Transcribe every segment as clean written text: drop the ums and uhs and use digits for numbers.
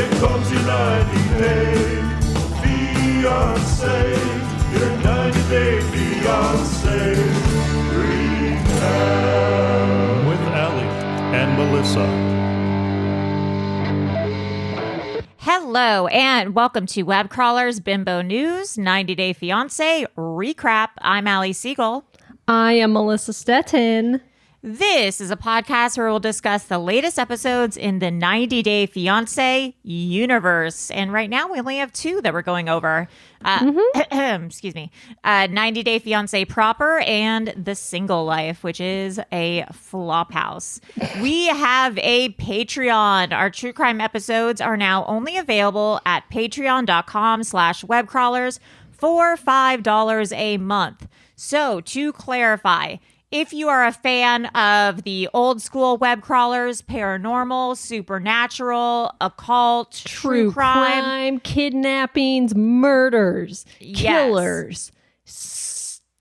Here comes your 90-day fiancé. Your 90-day fiancé recap. With Allie and Melissa. Hello, and welcome to Webcrawler's Bimbo News 90-Day Fiancé Recap. I'm Allie Siegel. I am Melissa Stettin. This is a podcast where we'll discuss the latest episodes in the 90-Day Fiancé universe. And right now, we only have two that we're going over. Excuse me. 90-Day Fiancé proper and The Single Life, which is a flop house. We have a Patreon. Our true crime episodes are now only available at patreon.com/webcrawlers for $5 a month. So to clarify, if you are a fan of the old school web crawlers, paranormal, supernatural, occult, true crime, kidnappings, murders, killers,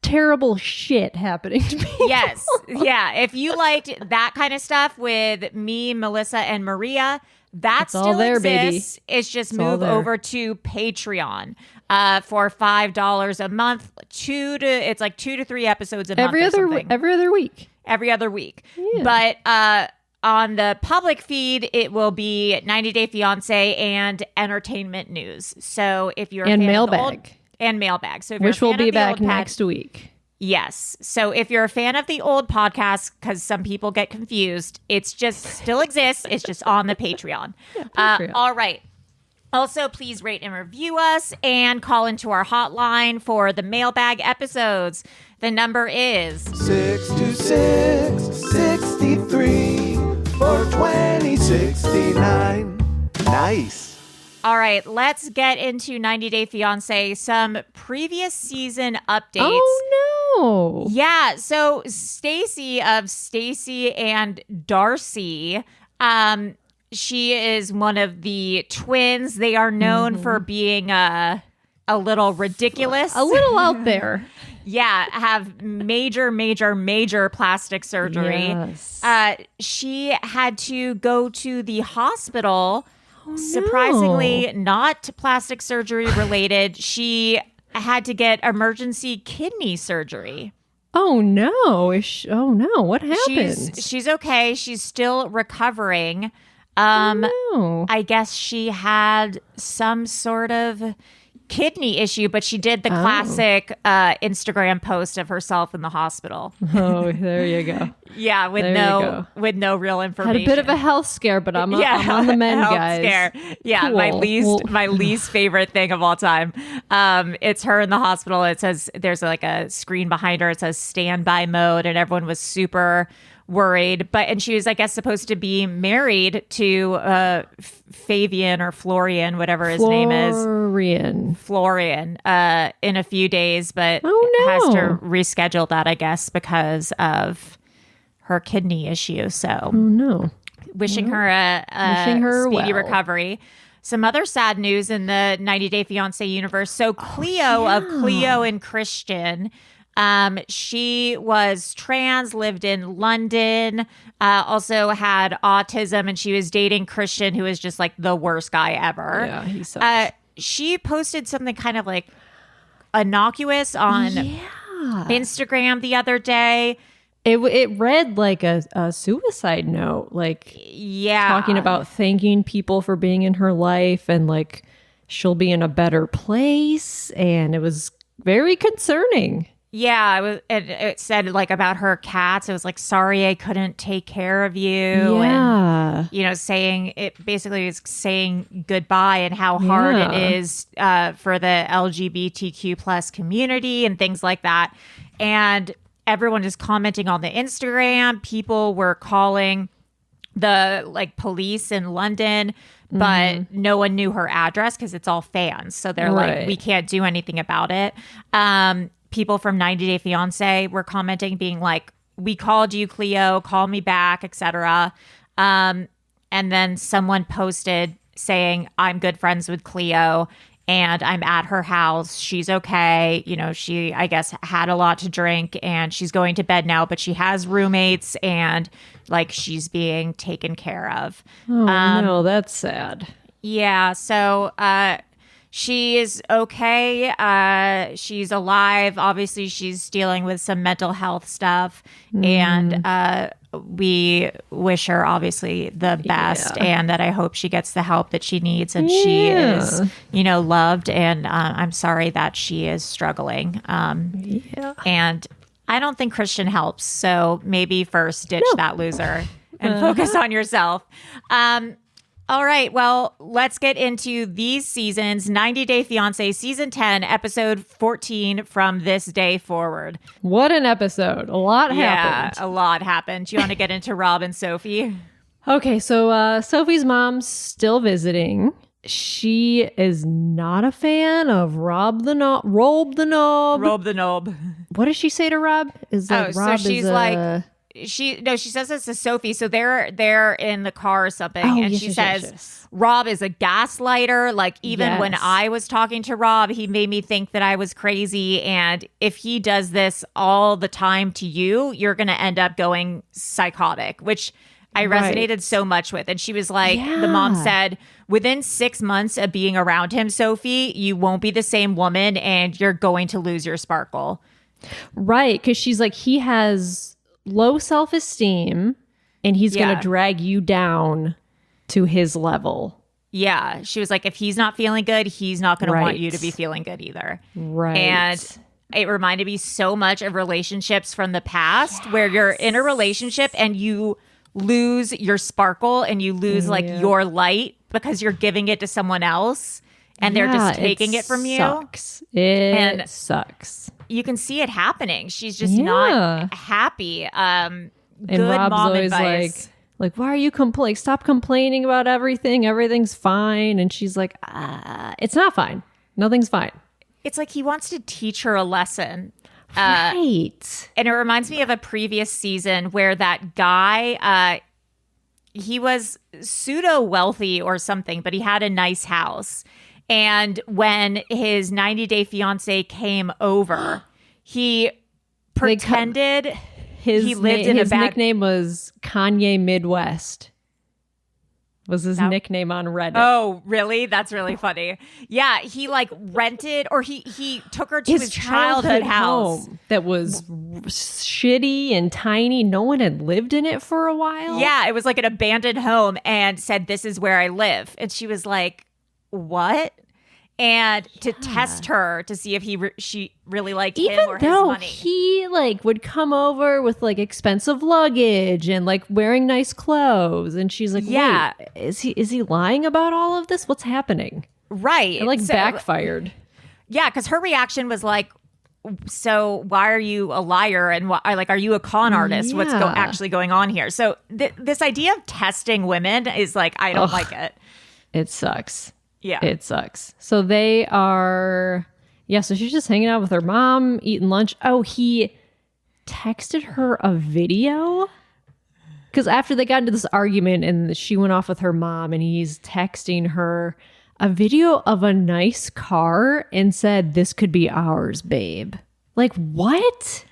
terrible shit happening to people. Yes. Yeah. If you liked that kind of stuff with me, Melissa, and Maria, that it's still all there, exists. baby. It's just it's move over to Patreon for $5 a month. It's like 2 to 3 episodes a month. Every other week. Every other week. Yeah. But on the public feed, it will be 90-Day Fiancé and entertainment news. So if you're a fan mailbag. and mailbag. So if Which you're a will fan be of the back old next week. Yes. So if you're a fan of the old podcast, because some people get confused, it's just still exists. It's just on the Patreon. Patreon. All right. Also, please rate and review us and call into our hotline for the mailbag episodes. The number is 626-63-420-69. Nice. All right, let's get into 90-Day Fiancé, some previous season updates. Oh, no. Yeah, so Stacy of Stacy and Darcy, she is one of the twins. They are known for being a little ridiculous. A little out there. Yeah, have major plastic surgery. Yes. She had to go to the hospital. Oh, Surprisingly, not plastic surgery related. She had to get emergency kidney surgery. Oh no! What happened? She's okay. She's still recovering. No. I guess she had some sort of kidney issue, but she did the classic Instagram post of herself in the hospital. Oh, there you go. Yeah, with no real information. Had a bit of a health scare, but I'm on the mend, health guys. Scare. Yeah, Cool. my least favorite thing of all time. It's her in the hospital. It says there's like a screen behind her. It says standby mode, and everyone was super worried. And she was, I guess, supposed to be married to Fabian or Florian, whatever his name is. Florian in a few days, but has to reschedule that, I guess, because of her kidney issue. So wishing her a speedy recovery. Some other sad news in the 90-Day Fiancé universe. So Cleo of Cleo and Christian, she was trans, lived in London, also had autism, and she was dating Christian, who is just like the worst guy ever. Yeah, he sucks. She posted something kind of like innocuous on Instagram the other day. It read like a suicide note, like talking about thanking people for being in her life and like she'll be in a better place, and it was very concerning. Yeah, it said like about her cats. It was like, sorry, I couldn't take care of you. Yeah. And, saying it basically is saying goodbye and how hard it is for the LGBTQ plus community and things like that. And everyone is commenting on the Instagram. People were calling the police in London, but no one knew her address because it's all fans. So they're like, we can't do anything about it. People from 90-Day Fiancé were commenting, being like, we called you, Cleo, call me back, etc. And then someone posted saying, I'm good friends with Cleo and I'm at her house. She's okay. She, I guess, had a lot to drink and she's going to bed now, but she has roommates and she's being taken care of. Oh, no, that's sad. Yeah. So she is okay. She's alive. Obviously, she's dealing with some mental health stuff. And we wish her, obviously, the best. And that I hope she gets the help that she needs. And she is, loved. And I'm sorry that she is struggling. And I don't think Christian helps. So maybe first ditch that loser and focus on yourself. All right, well, let's get into these seasons. 90 Day Fiance, Season 10, Episode 14, From This Day Forward. What an episode. A lot happened. Yeah, a lot happened. Do you want to get into Rob and Sophie? Okay, so Sophie's mom's still visiting. She is not a fan of Rob the Knob. Rob the Knob. What does she say to Rob? Rob so she's like... She says this to Sophie. So they're in the car or something, and she says Rob is a gaslighter. Like even when I was talking to Rob, he made me think that I was crazy. And if he does this all the time to you, you're going to end up going psychotic, which I resonated so much with. And she was like, the mom said, within 6 months of being around him, Sophie, you won't be the same woman, and you're going to lose your sparkle. Right, because she's like, he has low self-esteem and he's going to drag you down to his level. Yeah. She was like, if he's not feeling good, he's not going to want you to be feeling good either. Right. And it reminded me so much of relationships from the past where you're in a relationship and you lose your sparkle and you lose like your light because you're giving it to someone else and they're just taking it from you. It sucks. You can see it happening. She's just not happy. And good Rob's mom always advice. like, why are you complaining? Stop complaining about everything. Everything's fine. And she's like, it's not fine. Nothing's fine. It's like he wants to teach her a lesson. Right. And it reminds me of a previous season where that guy, he was pseudo wealthy or something, but he had a nice house. And when his 90 Day Fiance came over, he pretended he lived in his nickname was Kanye Midwest. Was his nickname on Reddit. Oh, really? That's really funny. Yeah, he like rented or he took her to his childhood house home that was shitty and tiny. No one had lived in it for a while. Yeah, it was like an abandoned home and said, "This is where I live." And she was like, "What?" And to test her to see if she really liked him or his money. He like would come over with like expensive luggage and like wearing nice clothes, and she's like, "Wait, is he lying about all of this? What's happening?" Right, it like backfired. Yeah, because her reaction was like, "So why are you a liar? And are you a con artist? What's actually going on here?" So this idea of testing women is like, I don't like it. It sucks. Yeah. It sucks. So they are, so she's just hanging out with her mom, eating lunch. Oh, he texted her a video? Because after they got into this argument and she went off with her mom and he's texting her a video of a nice car and said, "This could be ours, babe." Like, what?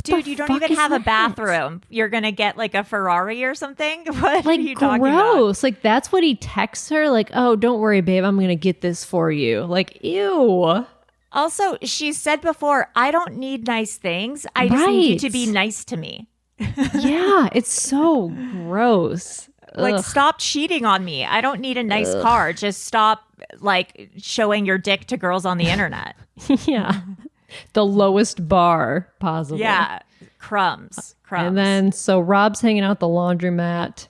Dude, you don't even have a bathroom. You're going to get like a Ferrari or something? What like, are you talking gross. about? Like, that's what he texts her. Like, "Oh, don't worry, babe. I'm going to get this for you." Like, ew. Also, she said before, I don't need nice things. I just need you to be nice to me. Yeah, it's so gross. Like, stop cheating on me. I don't need a nice car. Just stop like showing your dick to girls on the internet. Yeah. The lowest bar possible. Yeah. Crumbs. And then, so Rob's hanging out the laundromat.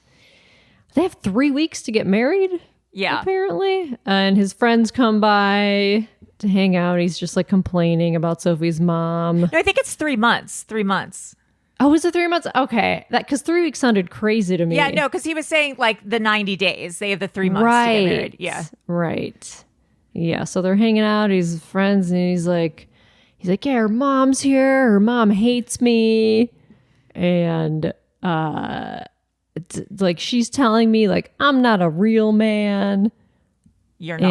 They have 3 weeks to get married. Yeah. Apparently. And his friends come by to hang out. He's just like complaining about Sophie's mom. No, I think it's 3 months. 3 months. Oh, is it 3 months? Okay. Because 3 weeks sounded crazy to me. Yeah, no, because he was saying like the 90 days. They have the 3 months to get married. Yeah. Right. Yeah. So they're hanging out. He's friends and he's like, yeah, her mom's here. Her mom hates me. And like she's telling me like I'm not a real man. You're not.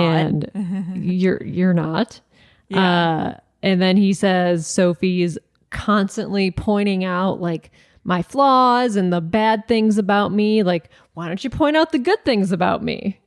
And you're not. Yeah. And then he says Sophie's constantly pointing out like my flaws and the bad things about me. Like, why don't you point out the good things about me?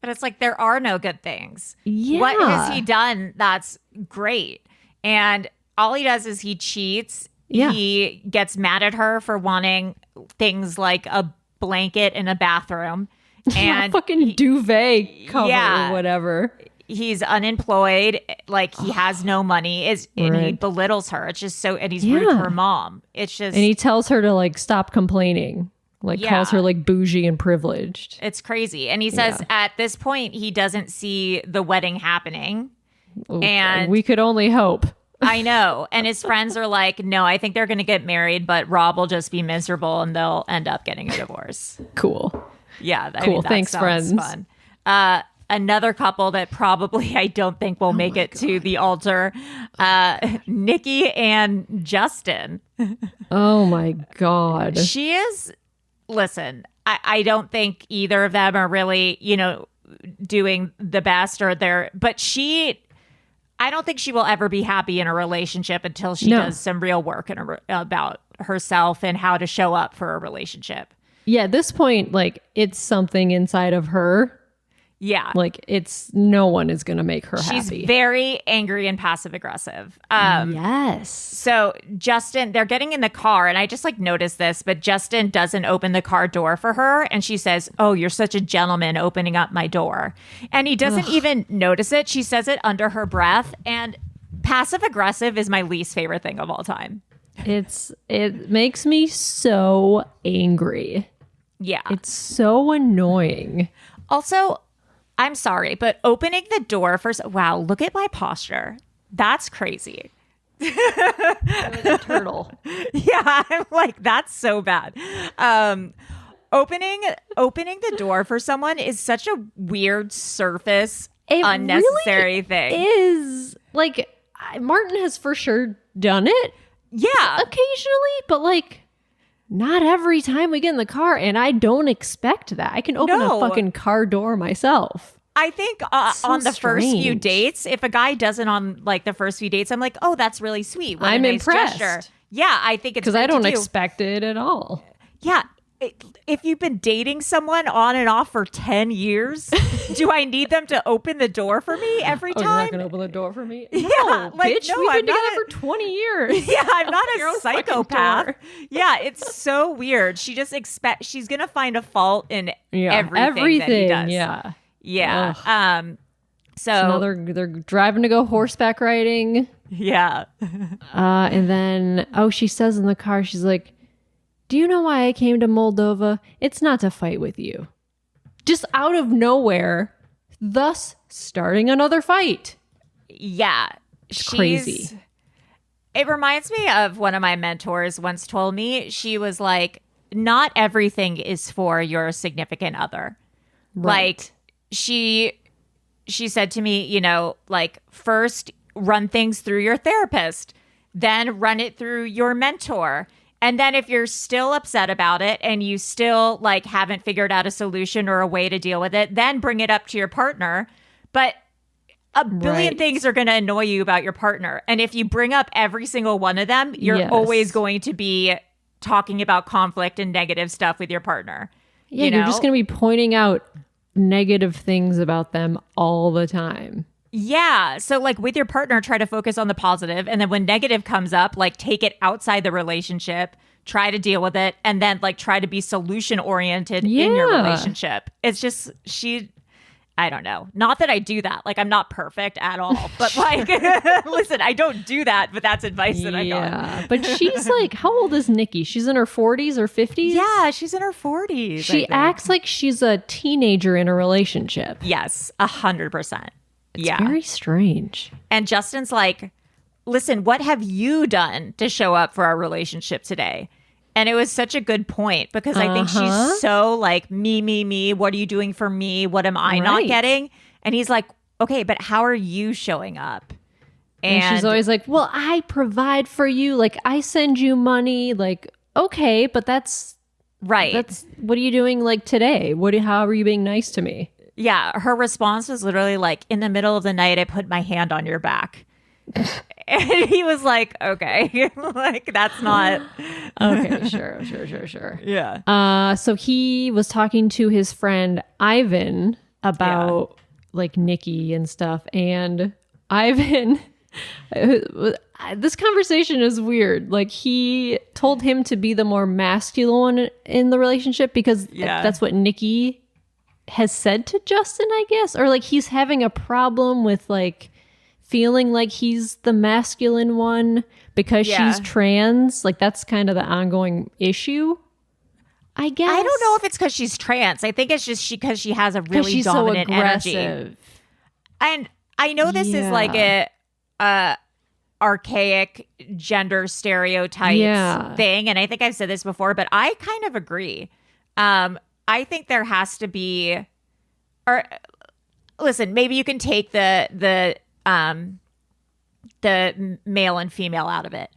But it's like, there are no good things. Yeah. What has he done that's great? And all he does is he cheats. Yeah. He gets mad at her for wanting things like a blanket in a bathroom. And fucking duvet cover yeah. or whatever. He's unemployed, like he has no money, and he belittles her. It's just so, and he's rude to her mom. It's just, and he tells her to like stop complaining, like calls her like bougie and privileged. It's crazy. And he says at this point he doesn't see the wedding happening. Ooh, and we could only hope. I know. And his friends are like, no, I think they're going to get married, but Rob will just be miserable and they'll end up getting a divorce. Cool. Yeah. Cool. I mean, thanks, friends. Fun. Another couple that probably I don't think will make it to the altar, Nikki and Justin. Oh my God. She is, listen, I don't think either of them are really, doing the best but I don't think she will ever be happy in a relationship until she does some real work about herself and how to show up for a relationship. Yeah, at this point, like, it's something inside of her. Yeah. Like, no one is going to make her happy. She's very angry and passive aggressive. Yes. So Justin, they're getting in the car, and I just like noticed this, but Justin doesn't open the car door for her. And she says, "Oh, you're such a gentleman opening up my door." And he doesn't even notice it. She says it under her breath. And passive aggressive is my least favorite thing of all time. It makes me so angry. Yeah. It's so annoying. Also, I'm sorry, but opening the door wow, look at my posture. That's crazy. Like a turtle. Yeah, I'm like, that's so bad. Opening the door for someone is such a weird surface, unnecessary thing. Is like, Martin has for sure done it. Yeah. Occasionally, but like, not every time we get in the car, and I don't expect that. I can open a fucking car door myself. I think on the first few dates, if a guy doesn't on like the first few dates, I'm like, oh, that's really sweet. What I'm a nice impressed. gesture. Yeah, I think it's because I don't expect it at all. Yeah. If you've been dating someone on and off for 10 years, do I need them to open the door for me every time? You're not going to open the door for me? Yeah, no, like, bitch, we've been together for 20 years. Yeah, I'm not a psychopath. Yeah, it's so weird. She just she's going to find a fault in everything that he does. Yeah. Yeah. Ugh. So now they're driving to go horseback riding. Yeah. And then, she says in the car, she's like, "Do you know why I came to Moldova? It's not to fight with you." Just out of nowhere, thus starting another fight. Yeah. It's crazy. It reminds me of one of my mentors once told me, she was like, not everything is for your significant other. Right. Like, she said to me, like, first run things through your therapist, then run it through your mentor. And then if you're still upset about it and you still like haven't figured out a solution or a way to deal with it, then bring it up to your partner. But a billion things are going to annoy you about your partner. And if you bring up every single one of them, you're always going to be talking about conflict and negative stuff with your partner. Yeah, you're just going to be pointing out negative things about them all the time. Yeah. So like with your partner, try to focus on the positive. And then when negative comes up, like take it outside the relationship, try to deal with it. And then like try to be solution oriented in your relationship. It's just, I don't know. Not that I do that. Like I'm not perfect at all. But like, listen, I don't do that. But that's advice that I got. Yeah. But she's like, how old is Nikki? She's in her 40s or 50s? Yeah, she's in her 40s. She acts like she's a teenager in a relationship. Yes, 100%. It's very strange. And Justin's like, listen, what have you done to show up for our relationship today? And it was such a good point because I think she's so like, me. What are you doing for me? What am I not getting? And he's like, okay, but how are you showing up? And she's always like, well, I provide for you. Like, I send you money. Like, okay, but that's right. What are you doing like today? How are you being nice to me? Yeah, her response was literally like, in the middle of the night, I put my hand on your back. And he was like, okay, like that's not. Okay, sure. Yeah. So he was talking to his friend Ivan, about like Nikki and stuff. And I've been, this conversation is weird. Like he told him to be the more masculine one in the relationship because that's what Nikki has said to Justin, I guess. Or like he's having a problem with like feeling like he's the masculine one because she's trans. Like that's kind of the ongoing issue, I guess. I don't know if it's because she's trans. I think it's just because she has a really dominant energy. And I know this is like a archaic gender stereotype thing. And I think I've said this before, but I kind of agree. I think there has to be, or listen, maybe you can take the male and female out of it,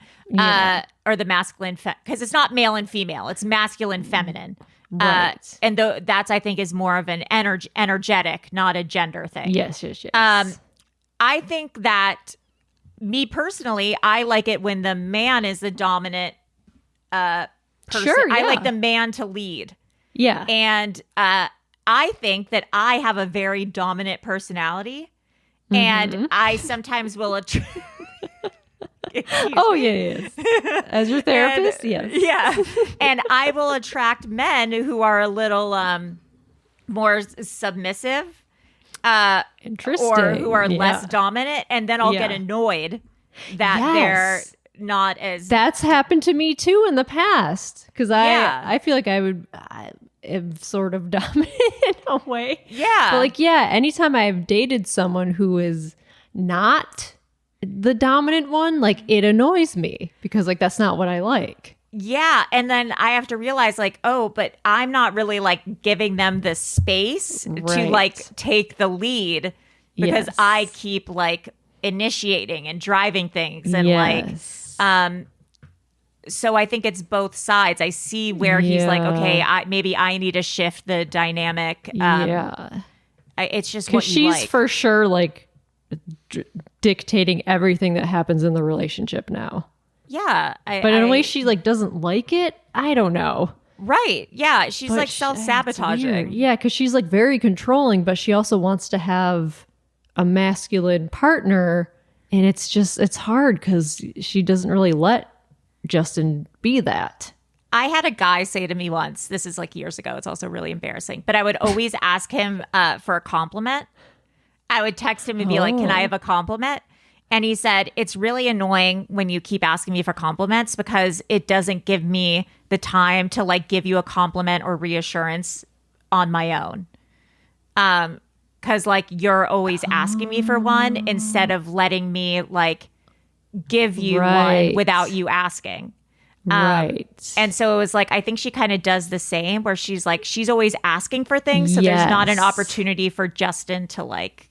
or the masculine, because it's not male and female, it's masculine, feminine. Right. And that's, I think, is more of an energetic, not a gender thing. Yes. I think that, me personally, I like it when the man is the dominant person. Sure, I like the man to lead. Yeah. And I think that I have a very dominant personality, and I sometimes will yes. As your therapist, yes. Yeah. And I will attract men who are a little more submissive. Interesting. Or who are less dominant, and then I'll get annoyed that they're not as... That's happened to me too in the past, because I feel like I am sort of dominant in a way. Yeah. But like, anytime I've dated someone who is not the dominant one, like it annoys me because like that's not what I like. Yeah. And then I have to realize like, oh, but I'm not really like giving them the space to like take the lead, because I keep like initiating and driving things and like, so I think it's both sides. I see where he's like, okay, maybe I need to shift the dynamic. It's just what you she's for sure like dictating everything that happens in the relationship now. Yeah. But in a way she like doesn't like it. I don't know. Right. Yeah. She's like self-sabotaging. Yeah. Because she's like very controlling, but she also wants to have a masculine partner. And it's hard because she doesn't really let Justin be that. I had a guy say to me once, this is like years ago, it's also really embarrassing, but I would always ask him for a compliment. I would text him and be like, can I have a compliment? And he said, it's really annoying when you keep asking me for compliments because it doesn't give me the time to like give you a compliment or reassurance on my own. Because like you're always asking me for one instead of letting me like give you one without you asking. And so it was like, I think she kind of does the same where she's like, she's always asking for things. So there's not an opportunity for Justin to like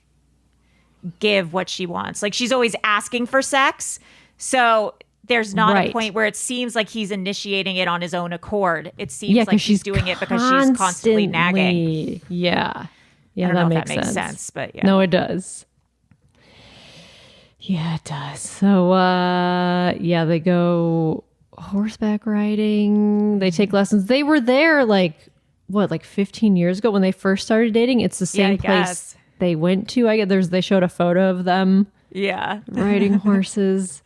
give what she wants. Like she's always asking for sex. So there's not a point where it seems like he's initiating it on his own accord. It seems like she's doing it because she's constantly nagging. Yeah. Yeah, I don't know if that makes sense, but yeah. No, it does. Yeah, it does. So, they go horseback riding. They take lessons. They were there like 15 years ago when they first started dating. It's the same place they went to. They showed a photo of them. Yeah, riding horses.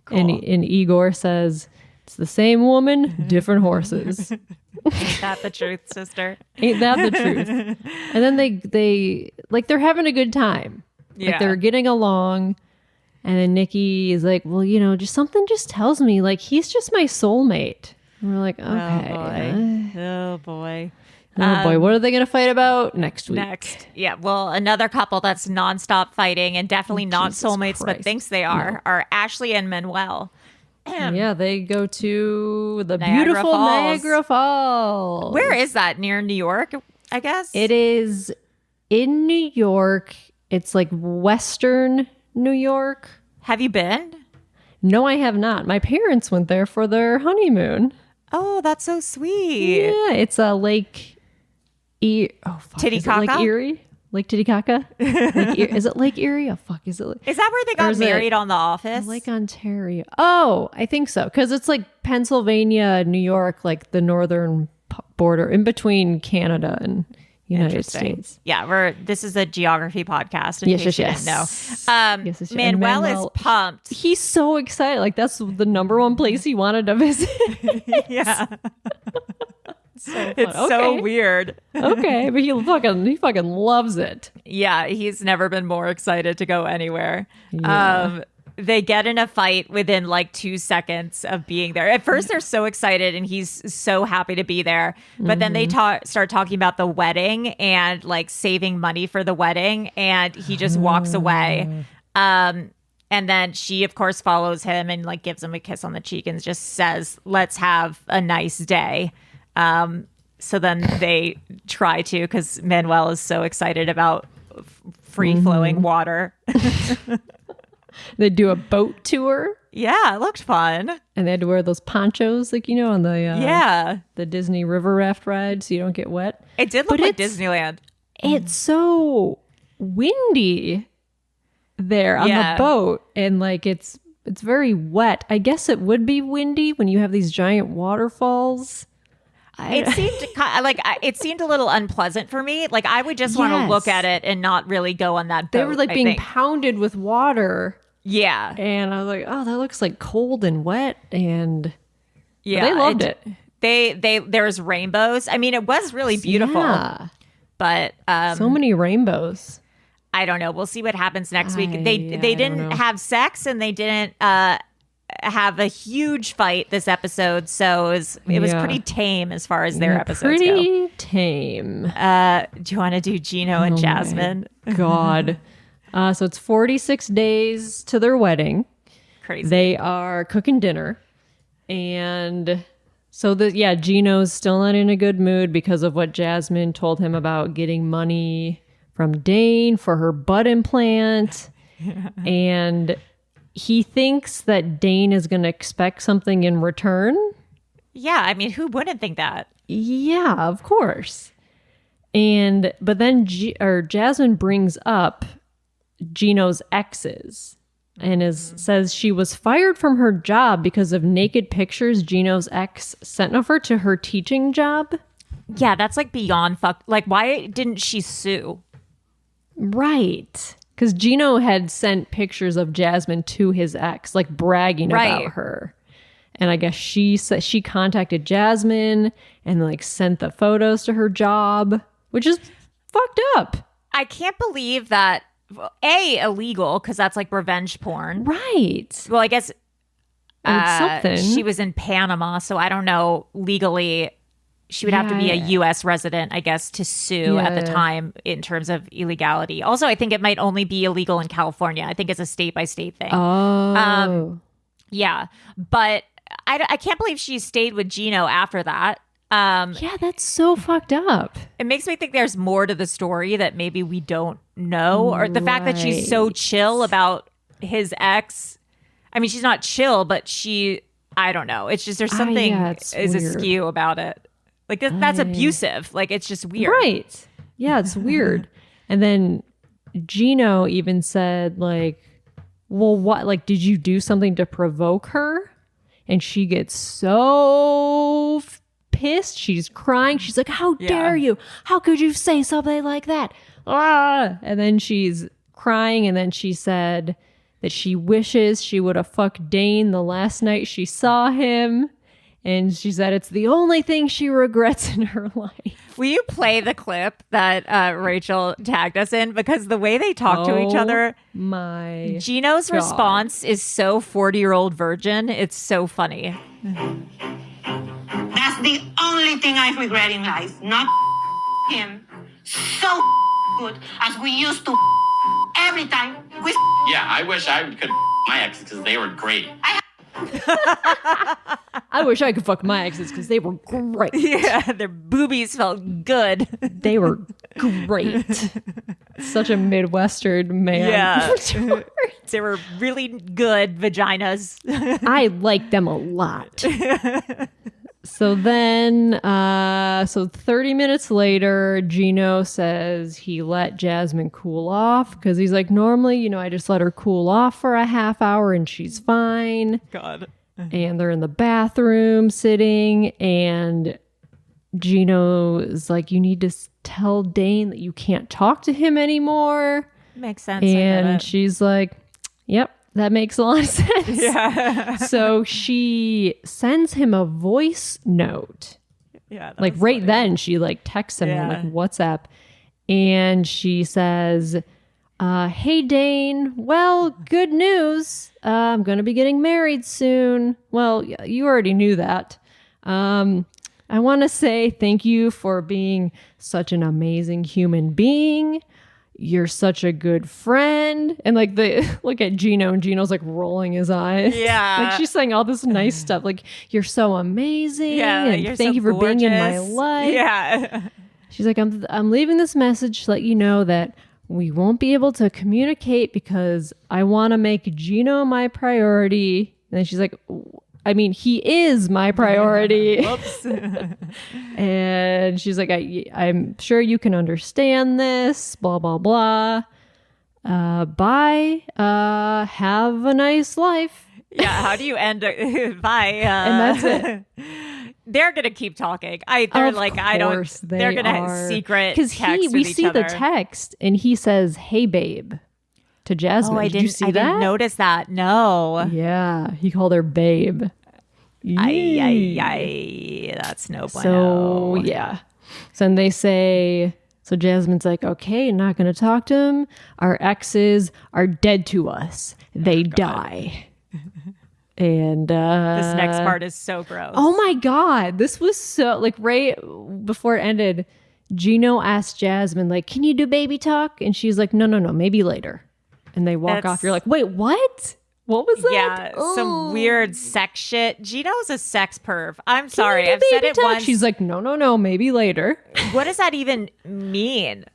Cool. And Igor says, it's the same woman, different horses. Ain't that the truth, sister? Ain't that the truth? And then they like they're having a good time. Yeah. Like they're getting along. And then Nikki is like, well, just something just tells me like he's just my soulmate. And we're like, okay. Oh boy. What are they going to fight about next week? Yeah. Well, another couple that's nonstop fighting and definitely not soulmates, but thinks they are Ashley and Manuel. Yeah, they go to the beautiful Niagara Falls. Where is that? Near New York, I guess? It is in New York. It's like Western New York. Have you been? No, I have not. My parents went there for their honeymoon. Oh, that's so sweet. Yeah, it's a lake. Titicaca? Lake Erie? Lake Titicaca? Is it Lake Erie? Oh, fuck. Is that where they got married on The Office? Lake Ontario. Oh, I think so. Because it's like Pennsylvania, New York, like the northern border in between Canada and United States. Yeah, this is a geography podcast. In case you didn't know. Yes. Manuel is pumped. He's so excited. Like that's the number one place he wanted to visit. Yeah. It's so weird. Okay, but he fucking loves it. Yeah, he's never been more excited to go anywhere. Yeah. They get in a fight within like 2 seconds of being there. At first, they're so excited and he's so happy to be there. But then they start talking about the wedding and like saving money for the wedding. And he just walks away. And then she, of course, follows him and like gives him a kiss on the cheek and just says, let's have a nice day. So then they try to, because Manuel is so excited about free-flowing water. They do a boat tour. Yeah, it looked fun. And they had to wear those ponchos, like, on the the Disney river raft ride so you don't get wet. It did look like Disneyland. It's so windy there on the boat. And like it's very wet. I guess it would be windy when you have these giant waterfalls. It seemed a little unpleasant for me. Like I would just want to look at it and not really go on that boat. They were like being pounded with water. Yeah. And I was like, oh, that looks like cold and wet. And yeah, they loved it. There was rainbows. I mean, it was really beautiful. Yeah. But so many rainbows. I don't know. We'll see what happens next week. They didn't have sex and they didn't have a huge fight this episode, so it was pretty tame as far as their episodes go. Pretty tame. Do you want to do Gino and Jasmine? God. So it's 46 days to their wedding. Crazy. They are cooking dinner. And so Gino's still not in a good mood because of what Jasmine told him about getting money from Dane for her butt implant. And he thinks that Dane is going to expect something in return. Yeah, I mean, who wouldn't think that? Yeah, of course. But then Jasmine brings up Gino's exes and says she was fired from her job because of naked pictures Gino's ex sent of her to her teaching job. Yeah, that's like beyond fucked. Like, why didn't she sue? Right. Because Gino had sent pictures of Jasmine to his ex, like bragging about her. And I guess she contacted Jasmine and like sent the photos to her job, which is fucked up. I can't believe that. Illegal, because that's like revenge porn. Right. Well, I guess something. She was in Panama, so I don't know legally. She would have to be a U.S. resident, I guess, to sue at the time in terms of illegality. Also, I think it might only be illegal in California. I think it's a state-by-state thing. Oh. Yeah. But I can't believe she stayed with Gino after that. Yeah, that's so fucked up. It makes me think there's more to the story that maybe we don't know. Or the fact that she's so chill about his ex. I mean, she's not chill, but I don't know. It's just there's something is askew about it. Like that's abusive. Like it's just weird. Right. Yeah, it's weird. And then Gino even said like, well, what? Like, did you do something to provoke her? And she gets so pissed. She's crying. She's like, how dare you? How could you say something like that? Ah! And then she's crying. And then she said that she wishes she would have fucked Dane the last night she saw him. And she said it's the only thing she regrets in her life. Will you play the clip that Rachel tagged us in? Because the way they talk to each other. My Gino's response is so 40-year-old virgin. It's so funny. That's the only thing I regret in life. Not him. So good as we used to every time. Yeah, I wish I could my exes because they were great. I wish I could fuck my exes because they were great. Yeah, their boobies felt good. They were great. Such a Midwestern man. Yeah. They were really good vaginas. I like them a lot. So then, 30 minutes later, Gino says he let Jasmine cool off because he's like, normally, I just let her cool off for a half hour and she's fine. God. And they're in the bathroom sitting and Gino is like, you need to tell Dane that you can't talk to him anymore. Makes sense. And she's like, yep, that makes a lot of sense. Yeah. So she sends him a voice note. Yeah. Like right then she like texts him on like WhatsApp. And she says, hey, Dane, well, good news. I'm going to be getting married soon. Well, you already knew that. I want to say thank you for being such an amazing human being. You're such a good friend. And like look at Gino, and Gino's like rolling his eyes. Yeah. Like she's saying all this nice stuff. Like, you're so amazing. Yeah. And thank you for being in my life. Yeah. She's like, I'm leaving this message to let you know that we won't be able to communicate because I want to make Gino my priority. And then she's like, I mean, he is my priority. Whoops. And she's like, I'm sure you can understand this, blah, blah, blah. Bye. Have a nice life. Yeah. How do you end? Bye. And that's it. They're gonna keep talking. They're gonna secret because we see the text and he says, "Hey, babe," to Jasmine. Oh, I didn't didn't notice that. No. Yeah, he called her babe. That's no bueno. So yeah. So then they say. So Jasmine's like, okay, not going to talk to him. Our exes are dead to us. They die. And this next part is so gross. Oh my God. This was so like right before it ended, Gino asked Jasmine, like, can you do baby talk? And she's like, no, maybe later. And they walk off. You're like, wait, what? What was that? Yeah, some weird sex shit. Gino's a sex perv. I'm sorry. I've said it talk? once. She's like, no, maybe later. What does that even mean?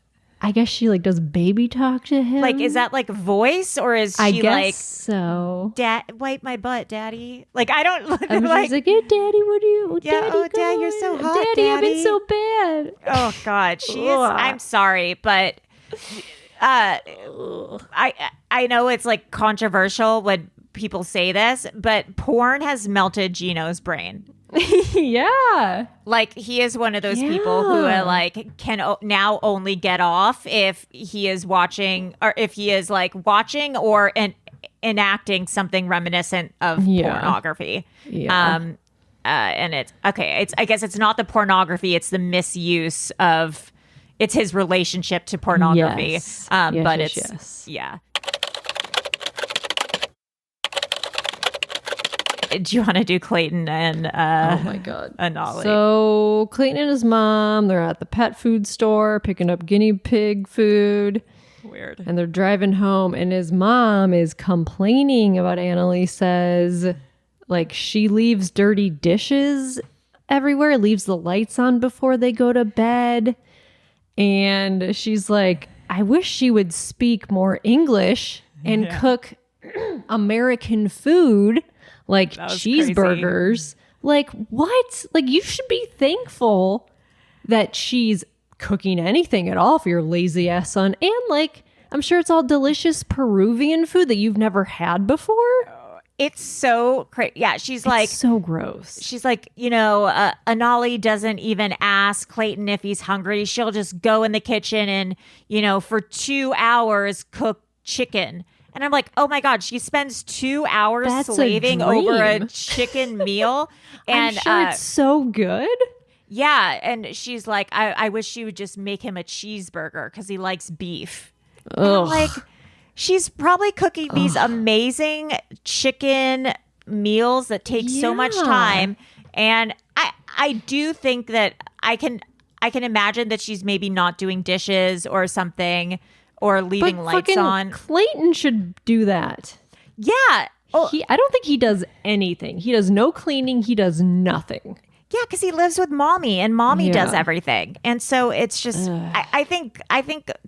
I guess she like does baby talk to him. Like, is that like voice or is she I guess like so? Dad, wipe my butt, daddy. Like, I don't look like. She's like, yeah, daddy, what do you? Yeah, daddy, oh, dad, you're so hot, daddy. I've been so bad. Oh God, she is. I'm sorry, but I know it's like controversial when people say this, but porn has melted Gino's brain. Yeah. Like, he is one of those people who like can now only get off if he is watching or if he is like watching or enacting something reminiscent of pornography. Yeah. And it's okay. I guess it's not the pornography. It's the misuse of, it's his relationship to pornography. Yes. But yes, it's, yes. yeah. Do you want to do Clayton and oh my God, Anali? So Clayton and his mom, they're at the pet food store picking up guinea pig food. Weird. And they're driving home, and his mom is complaining about Annalie. Says like she leaves dirty dishes everywhere, leaves the lights on before they go to bed, and she's like, I wish she would speak more English and cook American food. Like cheeseburgers. Crazy. Like, what? Like, you should be thankful that she's cooking anything at all for your lazy ass son. And, like, I'm sure it's all delicious Peruvian food that you've never had before. It's so crazy. Yeah, she's like... It's so gross. She's like, Anali doesn't even ask Clayton if he's hungry. She'll just go in the kitchen and, for 2 hours cook chicken. And I'm like, oh my God, she spends 2 hours slaving over a chicken meal. And I'm sure it's so good. Yeah. And she's like, I wish she would just make him a cheeseburger because he likes beef. And I'm like, she's probably cooking these amazing chicken meals that take so much time. And I do think that I can imagine that she's maybe not doing dishes or something. Or leaving lights on. Clayton should do that. Yeah. Oh, I don't think he does anything. He does no cleaning. He does nothing. Yeah, because he lives with mommy, and mommy does everything. And so it's just, I think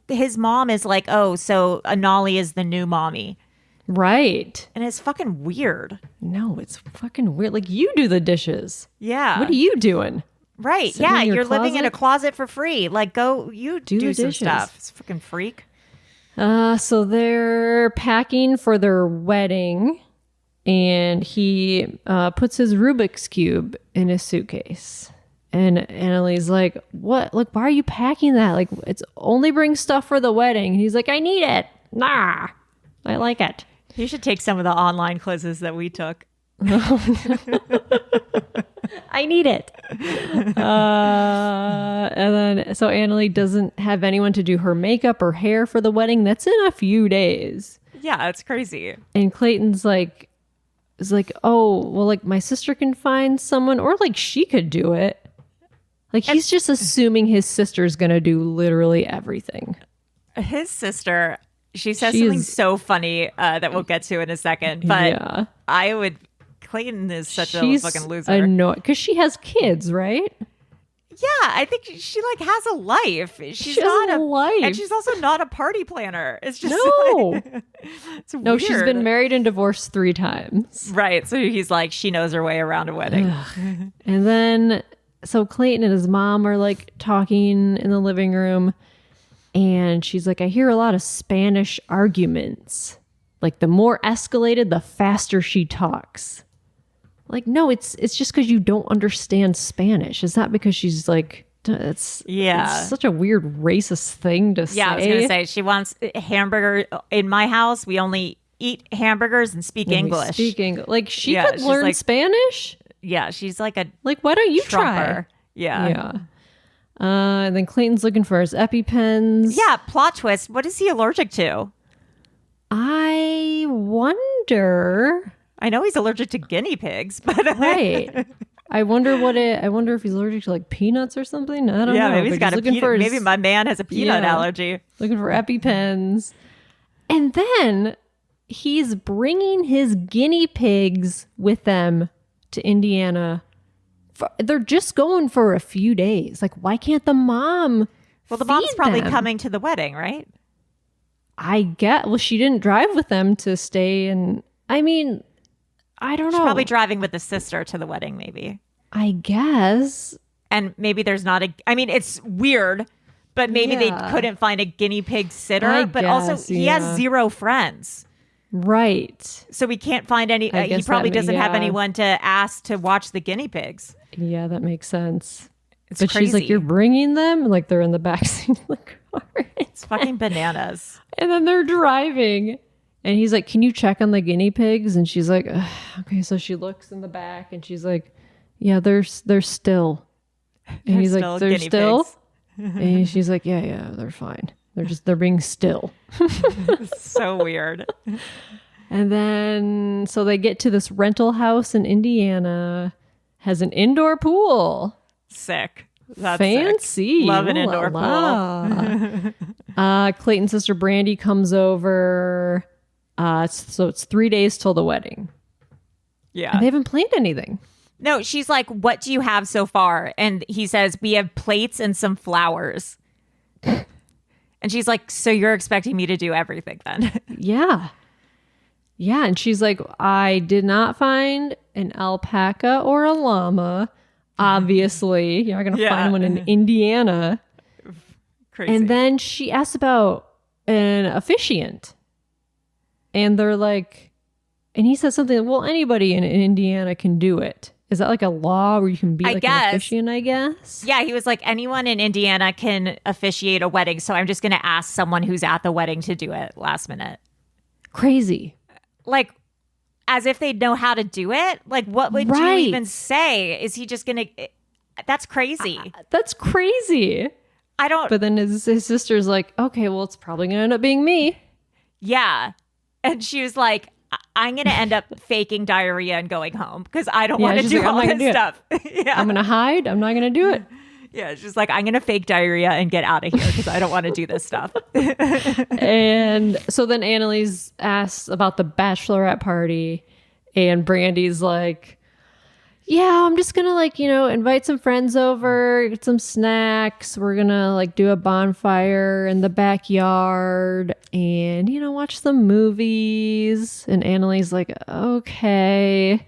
his mom is like, oh, so Anali is the new mommy. Right. And it's fucking weird. No, it's fucking weird. Like, you do the dishes. Yeah. What are you doing? Right. Sitting in your you're closet? living in a closet for free. Like, go, you do some dishes. stuff. It's fucking freak. So they're packing for their wedding, and he puts his Rubik's Cube in his suitcase. And Annalie's like, what? Like, why are you packing that? Like, it's only bring stuff for the wedding. And he's like, I need it. Nah, I like it. You should take some of the online quizzes that we took. I need it. And then, so Annalie doesn't have anyone to do her makeup or hair for the wedding. That's in a few days. Yeah, it's crazy. And Clayton's like, is like, oh, well, like my sister can find someone, or like she could do it. Like he's just assuming his sister's gonna do literally everything. His sister, she says something so funny that we'll get to in a second. But Clayton is such a fucking loser. Annoyed because she has kids, right? Yeah, I think she like has a life. She's not a life, and she's also not a party planner. It's just it's no. weird. She's been married and divorced 3 times. Right. So he's like, she knows her way around a wedding. And then, so Clayton and his mom are like talking in the living room, and she's like, I hear a lot of Spanish arguments. Like the more escalated, the faster she talks. Like, no, it's just because you don't understand Spanish. It's not because she's like, it's such a weird racist thing to say. Yeah, I was going to say, she wants hamburger. In my house, we only eat hamburgers and speak English. Like, she could learn Spanish? Yeah, she's like a why don't you Trumper. Try? Yeah. And then Clayton's looking for his EpiPens. Yeah, plot twist. What is he allergic to? I wonder... I know he's allergic to guinea pigs, but right. I wonder if he's allergic to like peanuts or something. I don't know. Maybe he's got a peanut. Maybe my man has a peanut allergy. Looking for EpiPens. And then he's bringing his guinea pigs with them to Indiana. They're just going for a few days. Like, why can't the mom? Well, the mom's probably coming to the wedding, right? I get. Well, she didn't drive with them to stay, and I mean, I don't know. She's probably driving with the sister to the wedding, maybe. I guess. And maybe there's not I mean, it's weird, but maybe they couldn't find a guinea pig sitter. But also, he has 0 friends. Right. So we can't find any. He probably doesn't have anyone to ask to watch the guinea pigs. Yeah, that makes sense. It's but crazy. She's like, you're bringing them? Like they're in the backseat of the car. It's fucking bananas. And then they're driving. And he's like, can you check on the guinea pigs? And she's like, okay. So she looks in the back and she's like, yeah, they're still. And he's like, they're still? And she's like, yeah, they're fine. They're being still. So weird. And then, so they get to this rental house in Indiana, has an indoor pool. Sick. That's fancy. Sick. Love an indoor pool. Clayton's sister Brandy comes over. So it's 3 days till the wedding. Yeah. And they haven't planned anything. No, she's like, what do you have so far? And he says, we have plates and some flowers. And she's like, so you're expecting me to do everything then? Yeah. Yeah. And she's like, I did not find an alpaca or a llama. Obviously, you're not going to find one in Indiana. Crazy. And then she asks about an officiant. And they're like, and he says something, well, anybody in Indiana can do it. Is that like a law where you can be like an officiant, I guess? Yeah, he was like, anyone in Indiana can officiate a wedding. So I'm just going to ask someone who's at the wedding to do it last minute. Crazy. Like, as if they'd know how to do it. Like, what would you even say? Is he just going to... That's crazy. That's crazy. I don't... But then his sister's like, okay, well, it's probably going to end up being me. Yeah. And she was like, I'm going to end up faking diarrhea and going home because I don't want to do all this stuff. Yeah. I'm going to hide. I'm not going to do it. Yeah, it's just like, I'm going to fake diarrhea and get out of here because I don't want to do this stuff. And so then Annalise asks about the bachelorette party, and Brandy's like, yeah, I'm just going to like, invite some friends over, get some snacks. We're going to like do a bonfire in the backyard and, watch some movies. And Annalise like, okay.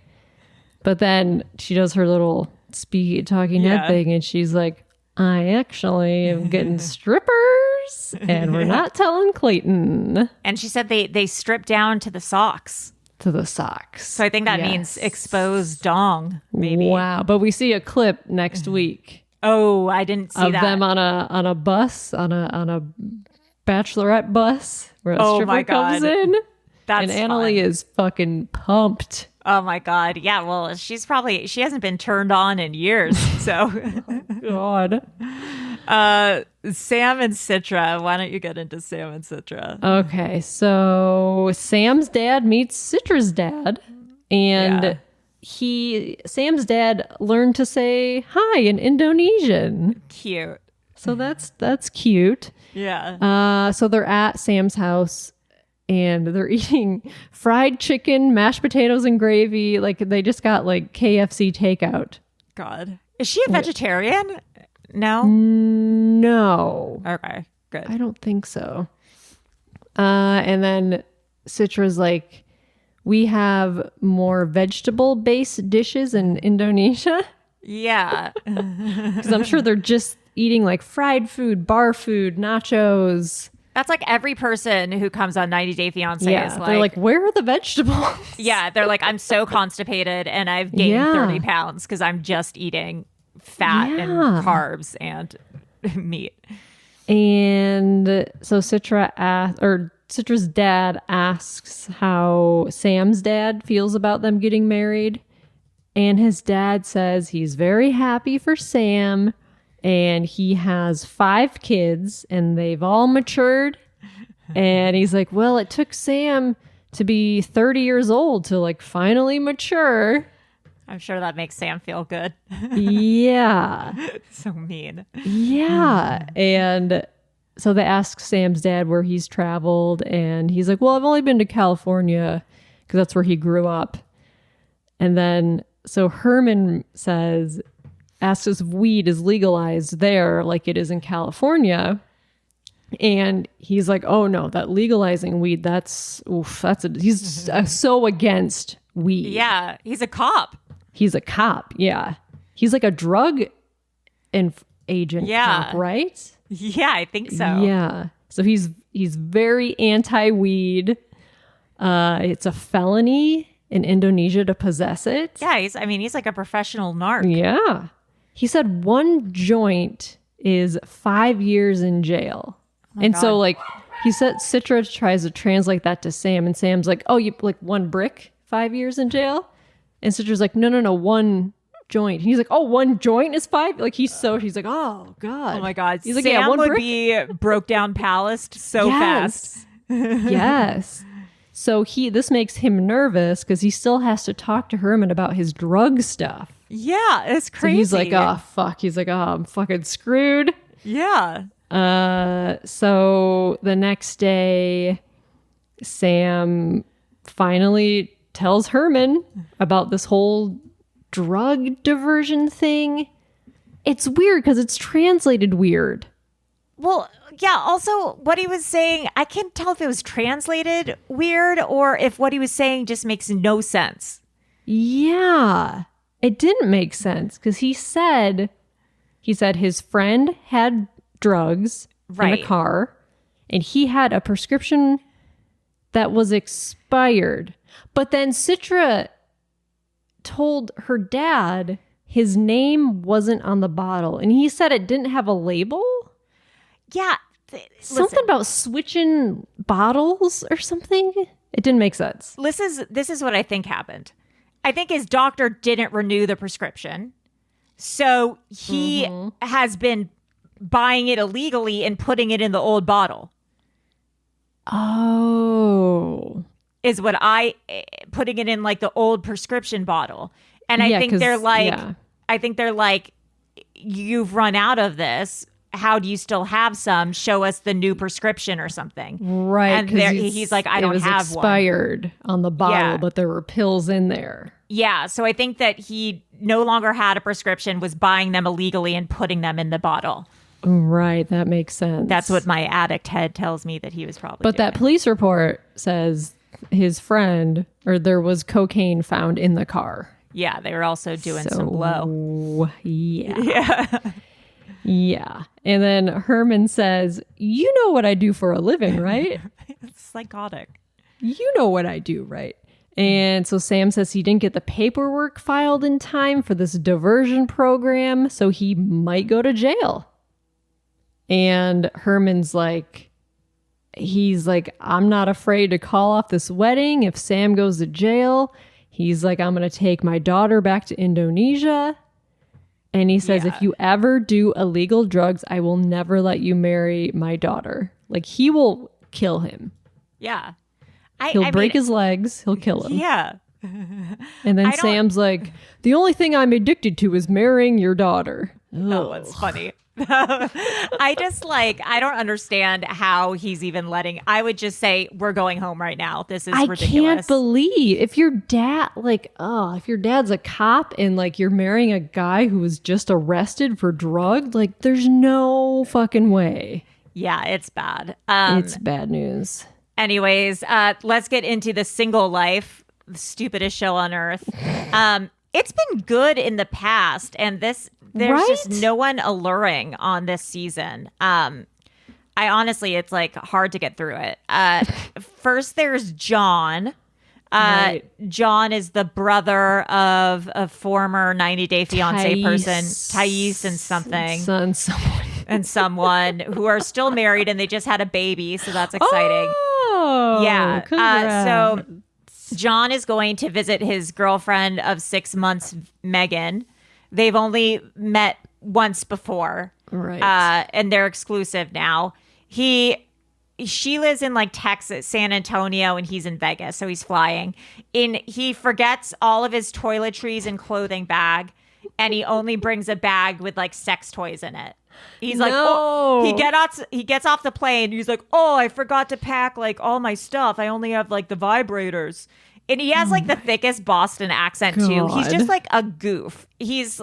But then she does her little talking head thing, and she's like, I actually am getting strippers and we're not telling Clayton. And she said they strip down to the socks. to the socks. So I think that means exposed dong, maybe. Wow. But we see a clip next week. Oh, I didn't see of that. them on a bus, on a bachorette bus where a stripper comes in. That's and Annalie is fucking pumped. Oh my God. Yeah, well, she hasn't been turned on in years. So God. Sam and Citra. Why don't you get into Sam and Citra? Okay, so Sam's dad meets Citra's dad, and Sam's dad learned to say hi in Indonesian. Cute. So that's cute. Yeah. So they're at Sam's house and they're eating fried chicken, mashed potatoes and gravy. Like they just got like KFC takeout. God. Is she a vegetarian? No? No. Okay, good. I don't think so. And then Citra's like, we have more vegetable-based dishes in Indonesia. Yeah. Because I'm sure they're just eating like fried food, bar food, nachos. That's like every person who comes on 90 Day Fiance is like... They're like, where are the vegetables? Yeah, they're like, I'm so constipated and I've gained 30 pounds because I'm just eating fat and carbs and meat. And so Citra's dad asks how Sam's dad feels about them getting married. And his dad says he's very happy for Sam and he has 5 kids and they've all matured. And he's like, well, it took Sam to be 30 years old to like finally mature. I'm sure that makes Sam feel good. Yeah. So mean. Yeah. And so they ask Sam's dad where he's traveled. And he's like, well, I've only been to California because that's where he grew up. And then so Herman asks us if weed is legalized there like it is in California. And he's like, oh no, that legalizing weed, he's so against weed. Yeah. He's a cop. He's a cop, yeah. He's like a drug agent cop, right? Yeah, I think so. Yeah. So he's very anti-weed. It's a felony in Indonesia to possess it. Yeah, he's like a professional narc. Yeah. He said 1 joint is 5 years in jail. And God. so like he said Citra tries to translate that to Sam and Sam's like, oh, you like 1 brick, 5 years in jail? And Citra's like, no, 1 joint. And he's like, oh, 1 joint is 5? Like he's like, oh God. Oh my God. He's like, Sam yeah, 1 would brick? be broke down palaced so fast. Yes. So this makes him nervous because he still has to talk to Herman about his drug stuff. Yeah, it's crazy. So he's like, oh fuck. He's like, oh, I'm fucking screwed. Yeah. So the next day, Sam finally tells Herman about this whole drug diversion thing. It's weird because it's translated weird. Well, yeah. Also, what he was saying, I can't tell if it was translated weird or if what he was saying just makes no sense. Yeah, it didn't make sense because he said his friend had drugs in a car and he had a prescription that was expired. But then Citra told her dad his name wasn't on the bottle and he said it didn't have a label. Yeah. Something about switching bottles or something. It didn't make sense. This is what I think happened. I think his doctor didn't renew the prescription. So he has been buying it illegally and putting it in the old bottle. Oh. Is what putting it in like the old prescription bottle. And I think they're like, you've run out of this. How do you still have some? Show us the new prescription or something. Right. And he's like, I don't have one. It was expired on the bottle, but there were pills in there. Yeah. So I think that he no longer had a prescription, was buying them illegally and putting them in the bottle. Right. That makes sense. That's what my addict head tells me that he was probably But doing. that police report says his friend, or there was cocaine found in the car. Yeah. They were also doing some blow. Yeah. Yeah. Yeah. And then Herman says, you know what I do for a living, right? It's psychotic. You know what I do, right? And so Sam says he didn't get the paperwork filed in time for this diversion program, so he might go to jail. And Herman's like, I'm not afraid to call off this wedding if Sam goes to jail. He's like, I'm going to take my daughter back to Indonesia. And he says, if you ever do illegal drugs, I will never let you marry my daughter. Like, he will kill him. Yeah. He'll break his legs. He'll kill him. Yeah. And then Sam's like, the only thing I'm addicted to is marrying your daughter. Oh, that's funny. I don't understand how he's even I would just say, we're going home right now. This is ridiculous. I can't believe if your dad's a cop and like you're marrying a guy who was just arrested for drugs, like there's no fucking way. Yeah, it's bad. It's bad news. Anyways, let's get into the single life, the stupidest show on earth. It's been good in the past, and there's just no one alluring on this season. It's like hard to get through it. First, there's John. John is the brother of a former 90 Day Fiance person, Thais and someone who are still married, and they just had a baby, so that's exciting. Oh, yeah. So John is going to visit his girlfriend of 6 months, Megan. They've only met once before. Right. And they're exclusive now. She lives in like Texas, San Antonio, and he's in Vegas, so he's flying. He forgets all of his toiletries and clothing bag, and he only brings a bag with like sex toys in it. He's like, he gets off the plane. He's like, I forgot to pack like all my stuff. I only have like the vibrators. And he has like the thickest Boston accent too. He's just like a goof. He's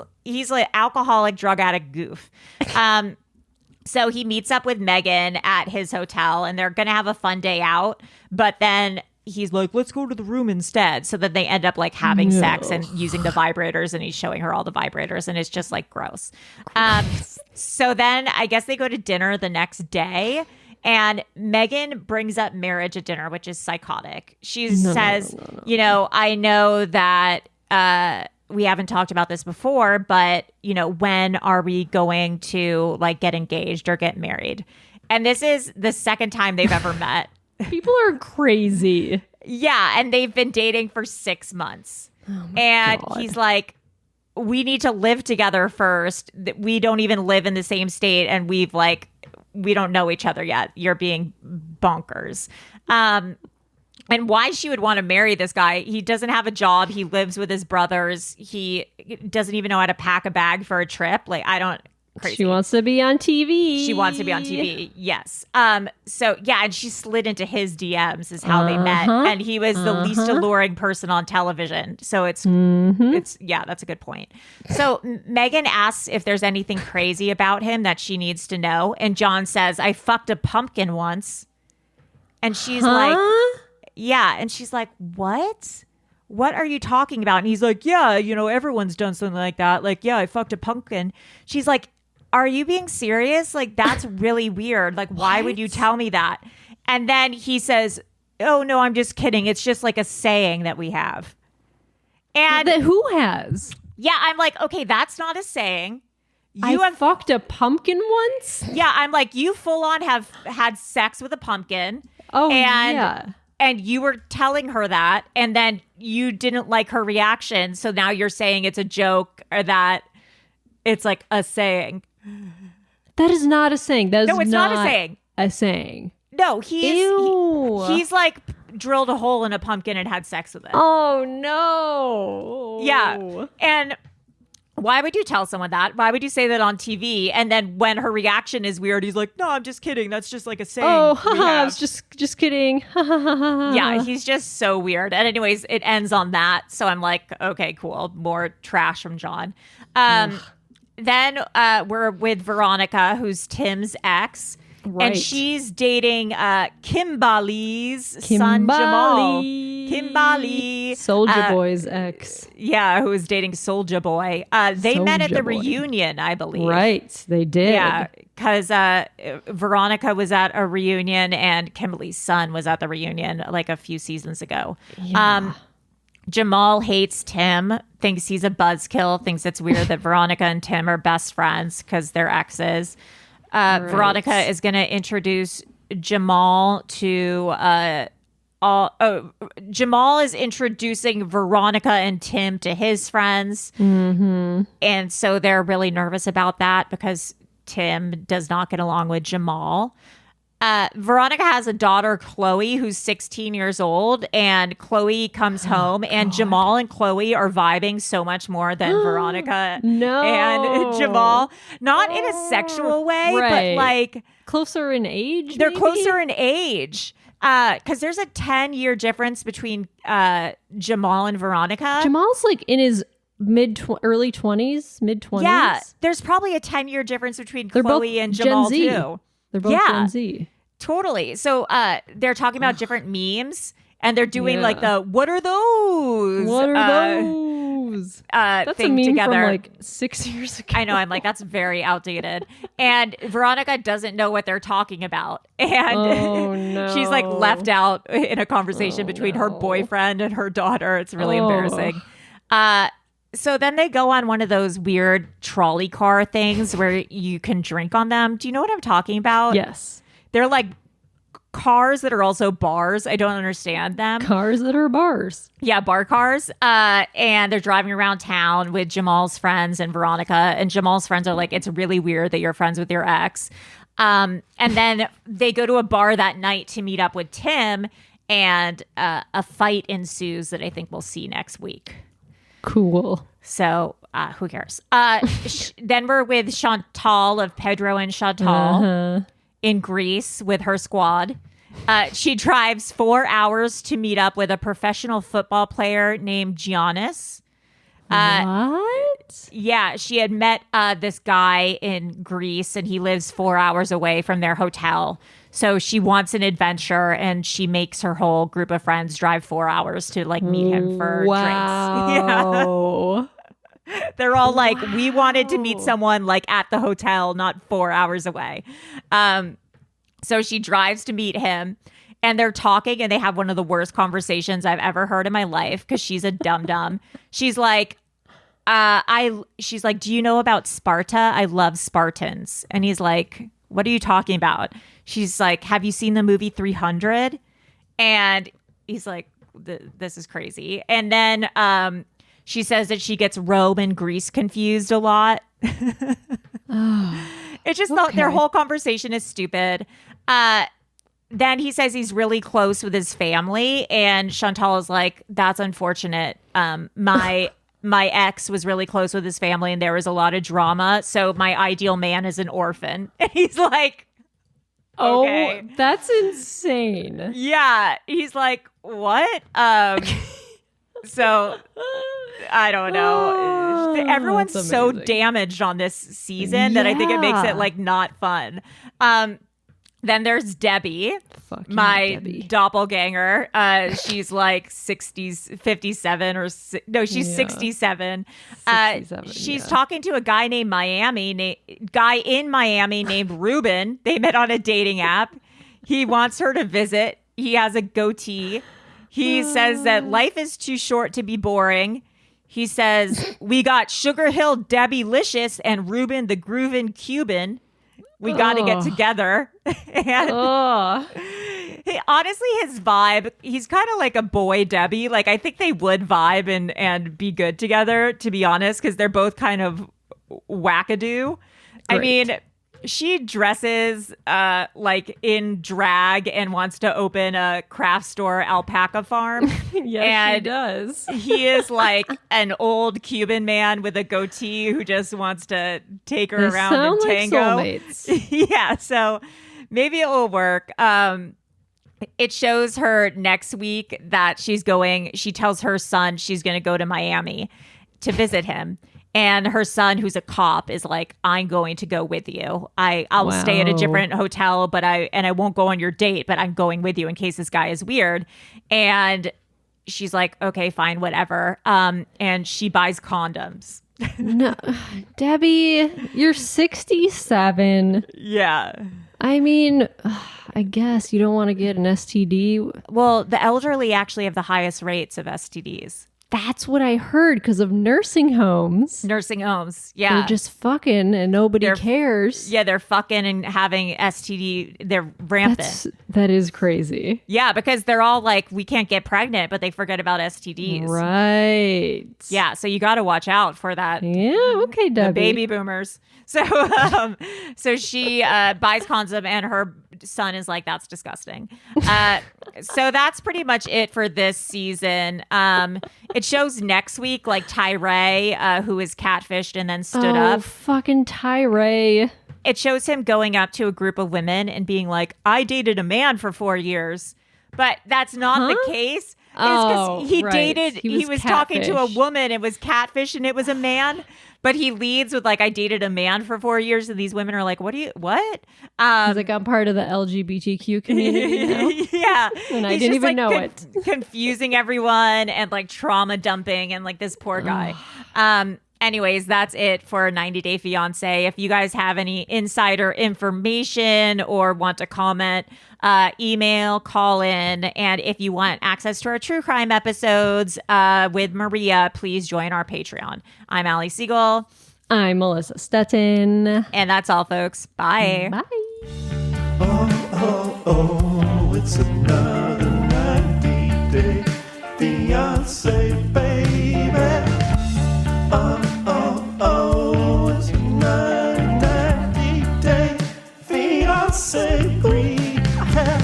like alcoholic, drug addict goof. So he meets up with Megan at his hotel, and they're going to have a fun day out. But then he's like, let's go to the room instead. So that they end up like having sex and using the vibrators, and he's showing her all the vibrators, and it's just like gross. So then I guess they go to dinner the next day, and Megan brings up marriage at dinner, which is psychotic. She says, I know that we haven't talked about this before, but, when are we going to like get engaged or get married? And this is the second time they've ever met. People are crazy. Yeah. And they've been dating for 6 months. And God. He's like, we need to live together first. We don't even live in the same state. And we don't know each other yet. You're being bonkers. And why she would want to marry this guy. He doesn't have a job. He lives with his brothers. He doesn't even know how to pack a bag for a trip. Like, crazy. She wants to be on TV. She wants to be on TV. Yes. So yeah, and she slid into his DMs is how they met. And he was the least alluring person on television. So it's that's a good point. So Megan asks if there's anything crazy about him that she needs to know. And John says, I fucked a pumpkin once. And she's like, yeah. And she's like, what? What are you talking about? And he's like, yeah, everyone's done something like that. Like, yeah, I fucked a pumpkin. She's like, are you being serious? Like, that's really weird. Like, why would you tell me that? And then he says, oh, no, I'm just kidding. It's just like a saying that we have. And who has? Yeah, I'm like, okay, that's not a saying. You have fucked a pumpkin once? Yeah, I'm like, you full on have had sex with a pumpkin. Oh, yeah. And you were telling her that, and then you didn't like her reaction. So now you're saying it's a joke or that it's like a saying. That is not a saying. That is no, it's not a saying. A saying. No, he's like drilled a hole in a pumpkin and had sex with it. Oh, no. Yeah. And why would you tell someone that? Why would you say that on TV? And then when her reaction is weird, he's like, no, I'm just kidding. That's just like a saying. Oh, I was just kidding. Yeah, he's just so weird. And anyways, it ends on that. So I'm like, okay, cool. More trash from John. Then we're with Veronica, who's Tim's ex. Right. And she's dating Kimberly's son, Jamal. Kimberly. Soldier Boy's ex. Yeah, who was dating Soldier Boy. They met at the reunion, I believe. Right, they did. Yeah, because Veronica was at a reunion and Kimberly's son was at the reunion like a few seasons ago. Yeah. Jamal hates Tim, thinks he's a buzzkill, thinks it's weird that Veronica and Tim are best friends because they're exes. Veronica is going to introduce Jamal to Jamal is introducing Veronica and Tim to his friends. And so they're really nervous about that because Tim does not get along with Jamal. Veronica has a daughter, Chloe, who's 16 years old, and Chloe comes home, and Jamal and Chloe are vibing so much more than Veronica and Jamal. Not in a sexual way, but like closer in age. They're closer in age. Because there's a 10-year difference between Jamal and Veronica. Jamal's like in his early 20s, mid 20s. Yeah, there's probably a 10-year difference between Chloe and Jamal too. They're both Gen Z. Totally. So they're talking about different memes, and they're doing like the "What are those? What are those?" That's thing a meme together. from like 6 years ago. I know. I'm like, that's very outdated. And Veronica doesn't know what they're talking about, and she's like left out in a conversation between her boyfriend and her daughter. It's really embarrassing. So then they go on one of those weird trolley car things where you can drink on them. Do you know what I'm talking about? Yes. They're like cars that are also bars. I don't understand them. Cars that are bars. Yeah, bar cars. And they're driving around town with Jamal's friends and Veronica. And Jamal's friends are like, it's really weird that you're friends with your ex. And then they go to a bar that night to meet up with Tim. And a fight ensues that I think we'll see next week. Cool. So who cares? Then we're with Chantal of Pedro and Chantal in Greece with her squad. She drives 4 hours to meet up with a professional football player named Giannis. What? Yeah, she had met this guy in Greece, and he lives 4 hours away from their hotel. So she wants an adventure, and she makes her whole group of friends drive 4 hours to like meet him for drinks. Yeah. They're all like, we wanted to meet someone like at the hotel, not 4 hours away. So she drives to meet him, and they're talking, and they have one of the worst conversations I've ever heard in my life because she's a dum-dum. She's like, she's like, do you know about Sparta? I love Spartans. And he's like, what are you talking about? She's like, have you seen the movie 300? And he's like, this is crazy. And then she says that she gets Rome and Greece confused a lot. It's just their whole conversation is stupid. Then he says he's really close with his family, and Chantal is like, that's unfortunate. My ex was really close with his family, and there was a lot of drama. So my ideal man is an orphan. And he's like, okay. Oh, that's insane. Yeah. He's like, what? So I don't know. Everyone's so damaged on this season that I think it makes it like not fun. Then there's Debbie, my doppelganger. She's like 57 or no, she's 67. 67. She's talking to a guy named guy in Miami named Ruben. They met on a dating app. He wants her to visit. He has a goatee. He says that life is too short to be boring. He says, we got Sugar Hill Debbie Licious and Ruben the Groovin' Cuban. We got to get together. And honestly, his vibe, he's kind of like a boy Debbie. Like, I think they would vibe and be good together, to be honest, because they're both kind of wackadoo. Great. I mean, she dresses like in drag and wants to open a craft store alpaca farm. Yes, she does. He is like an old Cuban man with a goatee who just wants to take her around and tango. Like soulmates. Yeah, so maybe it will work. It shows her next week that she tells her son she's going to go to Miami to visit him. And her son, who's a cop, is like, I'm going to go with you. I'll stay at a different hotel, but I won't go on your date, but I'm going with you in case this guy is weird. And she's like, okay, fine, whatever. And she buys condoms. No, Debbie, you're 67. Yeah. I mean, I guess you don't want to get an STD. Well, the elderly actually have the highest rates of STDs. That's what I heard because of nursing homes. Nursing homes. Yeah. They're just fucking and nobody cares. Yeah, they're fucking and having STD. They're rampant. That is crazy. Yeah, because they're all like, we can't get pregnant, but they forget about STDs. Right. Yeah, so you got to watch out for that. Yeah, okay, Debbie. The baby boomers. So so she buys condom and her son is like, that's disgusting. So that's pretty much it for this season. It shows next week like Tyree, who is catfished and then stood up. Oh, fucking Tyree. It shows him going up to a group of women and being like, I dated a man for 4 years. But that's not the case. Oh, he right. dated, he was talking to a catfish. woman. It was catfish and it was a man. But he leads with like, I dated a man for 4 years. And these women are like, what? He's like, I'm part of the LGBTQ community now. Yeah. And I didn't even know it. Confusing everyone and like trauma dumping and like this poor guy. Anyways, that's it for 90 Day Fiance. If you guys have any insider information or want to comment, email, call in. And if you want access to our true crime episodes with Maria, please join our Patreon. I'm Allie Siegel. I'm Melissa Stettin. And that's all, folks. Bye. Bye. Oh, it's another 90-day fiance, baby. Oh, it's another 90-day fiance recap.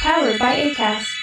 Powered by Acast.